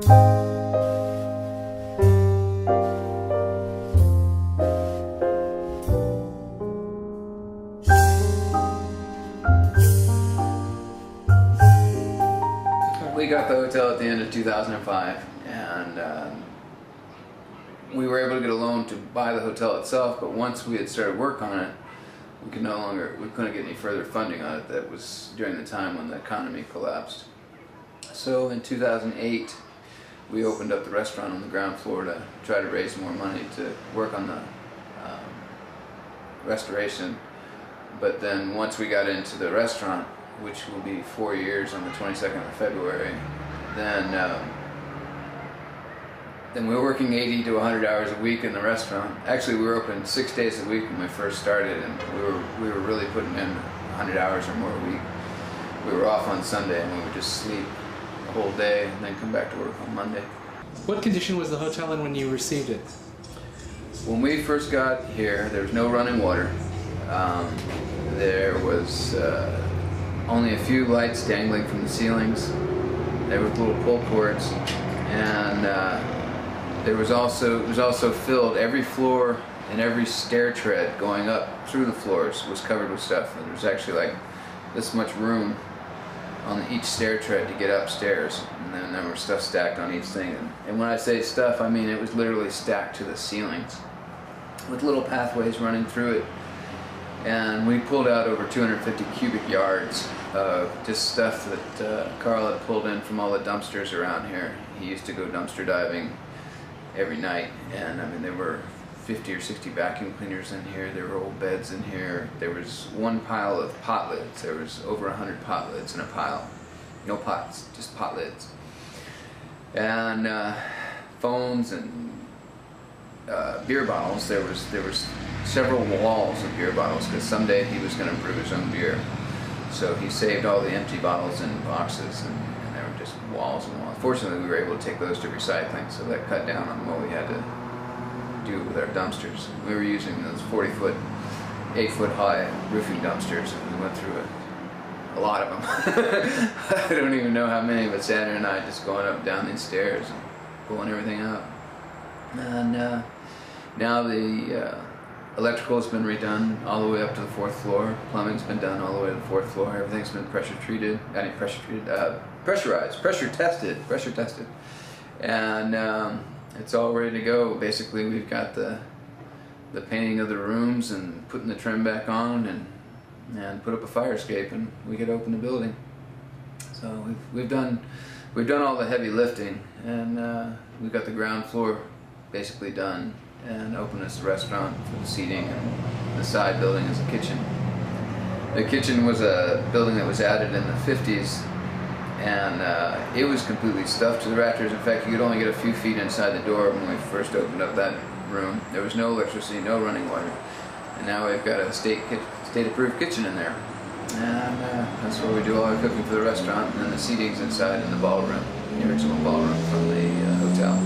We got the hotel at the end of 2005, and we were able to get a loan to buy the hotel itself, but once we had started work on it, we couldn't get any further funding on it. That was during the time when the economy collapsed. So in 2008, we opened up the restaurant on the ground floor to try to raise more money to work on the restoration. But then once we got into the restaurant, which will be 4 years on the 22nd of February, then we were working 80 to 100 hours a week in the restaurant. Actually, we were open 6 days a week when we first started, and we were really putting in 100 hours or more a week. We were off on Sunday, and we would just sleep the whole day and then come back to work on Monday. What condition was the hotel in when you received it? When we first got here, there was no running water. There was only a few lights dangling from the ceilings. There were little pull cords, and it was also filled. Every floor and every stair tread going up through the floors was covered with stuff. And there was actually like this much room on each stair tread to get upstairs, and then there was stuff stacked on each thing. And when I say stuff, I mean it was literally stacked to the ceilings, with little pathways running through it. And we pulled out over 250 cubic yards of just stuff that Carl had pulled in from all the dumpsters around here. He used to go dumpster diving every night, and I mean there were 50 or 60 vacuum cleaners in here. There were old beds in here. There was one pile of pot lids. There was over 100 pot lids in a pile. No pots, just pot lids. And phones and beer bottles. There was several walls of beer bottles, because someday he was going to brew his own beer. So he saved all the empty bottles in boxes, and there were just walls and walls. Fortunately, we were able to take those to recycling, so that cut down on what we had to do with our dumpsters. We were using those 40-foot, 8-foot high roofing dumpsters, and we went through a lot of them. I don't even know how many, but Sandra and I just going up and down these stairs and pulling everything out. And now the electrical has been redone all the way up to the 4th floor. Plumbing's been done all the way to the 4th floor. Everything's been pressurized, pressure tested. And it's all ready to go. Basically, we've got the painting of the rooms and putting the trim back on, and put up a fire escape, and we could open the building. So we've done all the heavy lifting, and we've got the ground floor basically done, and open as a restaurant for the seating, and the side building is a kitchen. The kitchen was a building that was added in the 50s, and it was completely stuffed to the rafters. In fact, you could only get a few feet inside the door when we first opened up that room. There was no electricity, no running water, and now we've got a state-approved kitchen in there. And that's where we do all our cooking for the restaurant, and then the seating's inside in the ballroom, the original ballroom from the hotel.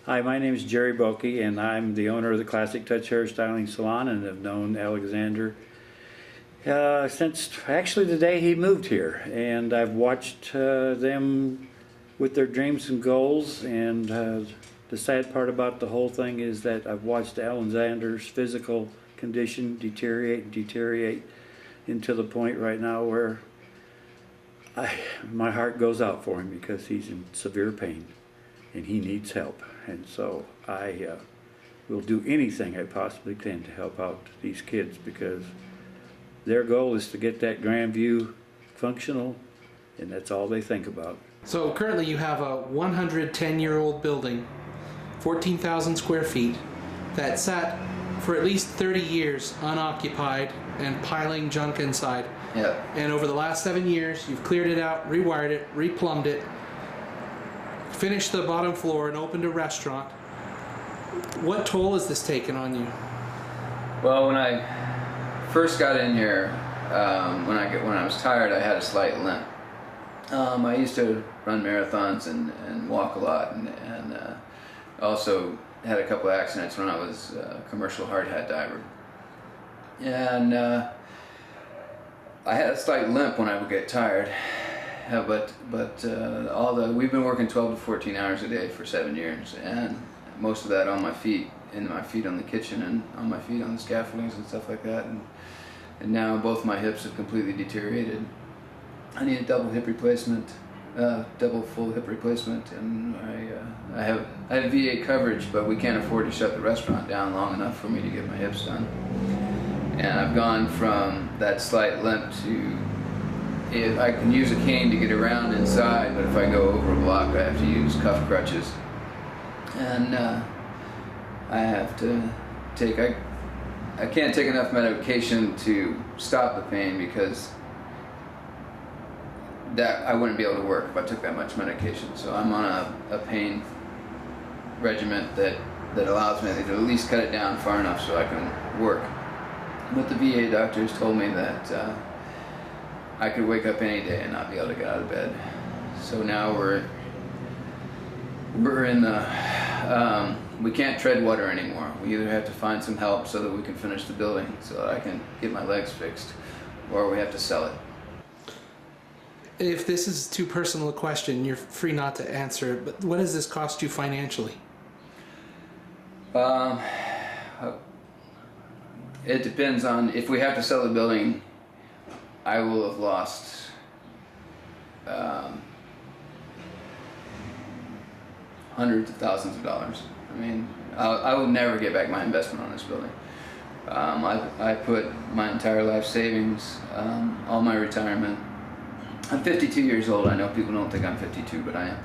Hi, my name is Jerry Boki, and I'm the owner of the Classic Touch Hairstyling Salon, and have known Alexander since actually the day he moved here. And I've watched them with their dreams and goals, and the sad part about the whole thing is that I've watched Alexander's physical condition deteriorate into the point right now where my heart goes out for him, because he's in severe pain and he needs help. And so I will do anything I possibly can to help out these kids, because their goal is to get that Grandview functional, and that's all they think about. So currently you have a 110-year-old building, 14,000 square feet, that sat for at least 30 years unoccupied and piling junk inside. Yep. And over the last 7 years, you've cleared it out, rewired it, replumbed it, finished the bottom floor, and opened a restaurant. What toll has this taken on you? Well, when I first got in here, when I was tired, I had a slight limp. I used to run marathons and walk a lot, and also had a couple of accidents when I was a commercial hard hat diver. And I had a slight limp when I would get tired. But we've been working 12 to 14 hours a day for 7 years, and most of that on my feet, and my feet on the kitchen, and on my feet on the scaffoldings and stuff like that. And now both my hips have completely deteriorated. I need a double hip replacement, double full hip replacement, and I have VA coverage, but we can't afford to shut the restaurant down long enough for me to get my hips done. And I've gone from that slight limp to, if I can use a cane to get around inside, but if I go over a block, I have to use cuff crutches. And I have to take, I can't take enough medication to stop the pain, because that I wouldn't be able to work if I took that much medication. So I'm on a pain regimen that allows me to at least cut it down far enough so I can work. But the VA doctors told me that I could wake up any day and not be able to get out of bed. So now we're in the, we can't tread water anymore. We either have to find some help so that we can finish the building so that I can get my legs fixed, or we have to sell it. If this is too personal a question, you're free not to answer it, but what does this cost you financially? It depends on, if we have to sell the building, I will have lost hundreds of thousands of dollars. I mean, I will never get back my investment on this building. I put my entire life savings, all my retirement. I'm 52 years old. I know people don't think I'm 52, but I am.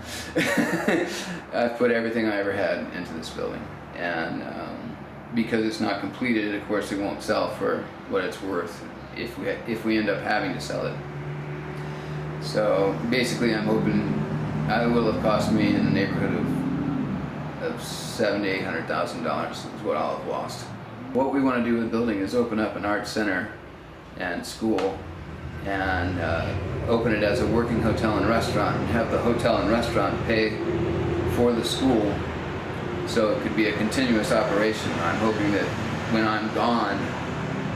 I've put everything I ever had into this building, and because it's not completed, of course, it won't sell for what it's worth if we end up having to sell it. So basically, I'm hoping it will have cost me in the neighborhood of $700,000 to $800,000 is what I'll have lost. What we want to do with the building is open up an art center and school, and open it as a working hotel and restaurant, and have the hotel and restaurant pay for the school, so it could be a continuous operation. I'm hoping that when I'm gone,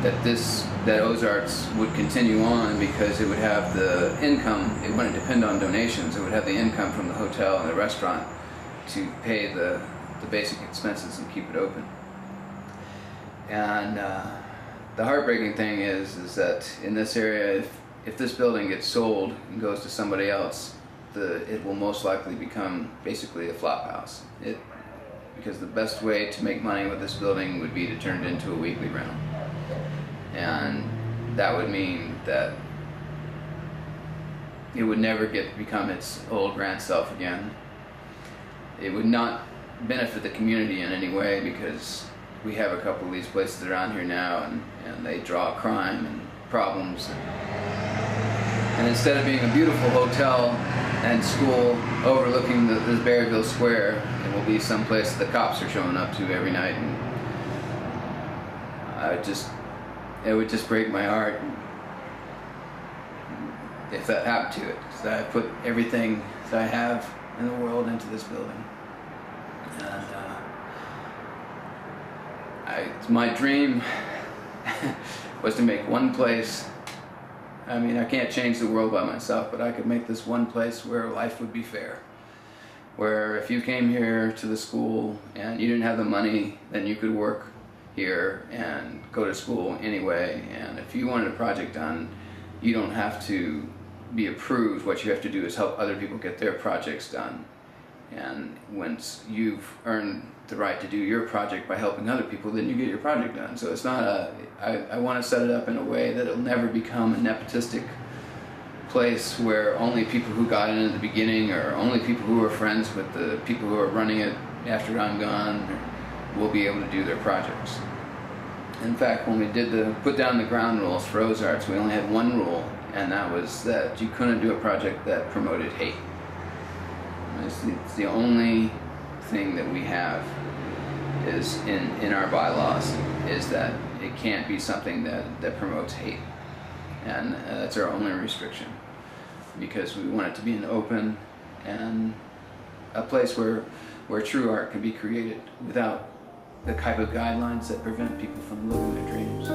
that Ozarks would continue on, because it would have the income. It wouldn't depend on donations. It would have the income from the hotel and the restaurant to pay the basic expenses and keep it open. And the heartbreaking thing is that in this area, if this building gets sold and goes to somebody else, it will most likely become basically a flop house. Because the best way to make money with this building would be to turn it into a weekly rental. And that would mean that it would never become its old grand self again. It would not benefit the community in any way, because we have a couple of these places around here now, and they draw crime and problems. And instead of being a beautiful hotel and school overlooking this Berryville Square, it will be someplace the cops are showing up to every night. And it would just break my heart if that happened to it. So I put everything that I have in the world into this building. And my dream was to make one place. I mean, I can't change the world by myself, but I could make this one place where life would be fair. Where if you came here to the school and you didn't have the money, then you could work here and go to school anyway. And if you wanted a project done, you don't have to be approved. What you have to do is help other people get their projects done. And once you've earned the right to do your project by helping other people, then you get your project done. So it's not I want to set it up in a way that it'll never become a nepotistic place where only people who got in at the beginning, or only people who are friends with the people who are running it after I'm gone, will be able to do their projects. In fact, when we did put down the ground rules for Ozarks, we only had one rule, and that was that you couldn't do a project that promoted hate. It's the only thing that we have is in our bylaws, is that it can't be something that promotes hate. And that's our only restriction, because we want it to be an open and a place where true art can be created without the type of guidelines that prevent people from living their dreams.